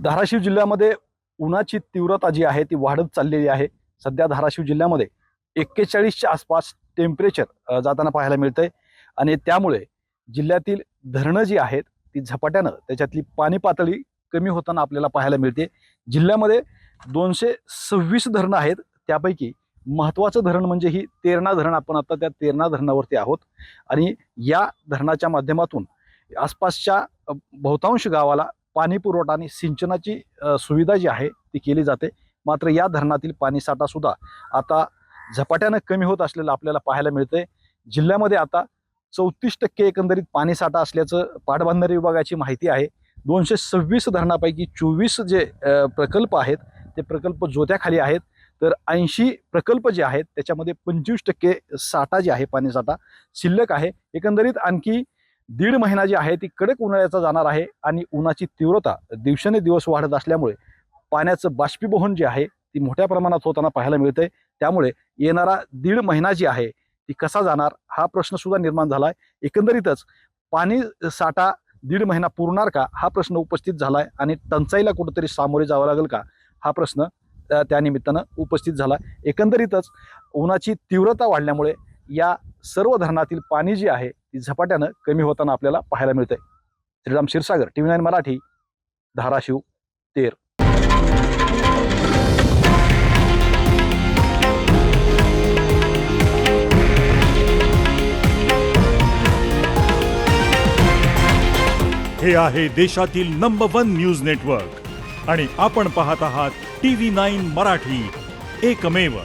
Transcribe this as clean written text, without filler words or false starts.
धाराशिव जिल्ह्यामध्ये उन्हाची तीव्रता जी आहे ती वाढत चाललेली आहे। सध्या धाराशिव जिल्ह्यामध्ये 41च्या आसपास टेम्परेचर जाताना पाहायला मिळतंय आणि त्यामुळे जिल्ह्यातील धरणं जी आहेत ती झपाट्यानं त्याच्यातली पाणी पातळी कमी होताना आपल्याला पाहायला मिळते। जिल्ह्यामध्ये 226 धरणं आहेत, त्यापैकी महत्त्वाचं धरण म्हणजे ही तेरणा धरण। आपण आता त्या तेरणा धरणावरती आहोत आणि या धरणाच्या माध्यमातून आसपासच्या बहुतांश गावाला पाणी पुरवठा आणि सिंचनाची सुविधा जी आहे ती केली जाते। मात्र या धरणातील पाणीसाठा सुद्धा आता झपाट्यानं कमी होत असलेलं आपल्याला पाहायला मिळतंय। जिल्ह्यामध्ये आता 34% एकंदरीत पाणीसाठा असल्याचं पाटबंधारे विभागाची माहिती आहे। 226 धरणापैकी 24 जे प्रकल्प आहेत ते प्रकल्प जोत्याखाली आहेत, तर 80 प्रकल्प जे आहेत त्याच्यामध्ये 25% साठा जे आहे पाणीसाठा शिल्लक आहे। एकंदरीत आणखी 1.5 महिना जे आहे ती कडक उन्हाळ्याचा जाणार आहे आणि उन्हाची तीव्रता दिवसेंदिवस वाढत असल्यामुळे पाण्याचं बाष्पीभवन जे आहे ती मोठ्या प्रमाणात होताना पाहायला मिळतंय। त्यामुळे येणारा 1.5 महिना जी आहे ती कसा जाणार हा प्रश्न सुद्धा निर्माण झालाय। एकंदरीतच पाणी साठा 1.5 महिना पुरणार का हा प्रश्न उपस्थित झालाय आणि टंचाईला कुठेतरी सामोरे जावं लागेल का हा प्रश्न त्या निमित्तानं उपस्थित झाला। एकंदरीतच उन्हाची तीव्रता वाढल्यामुळे या सर्व धरणातील पाणी जे आहे ती झपाट्यानं कमी होताना आपल्याला पाहायला मिळतंय। श्रीराम क्षीरसागर, TV9 मराठी, धाराशिव, तेर। हे आहे देशातील नंबर 1 न्यूज नेटवर्क आणि आपण पाहत आहात TV9 मराठी, एकमेव।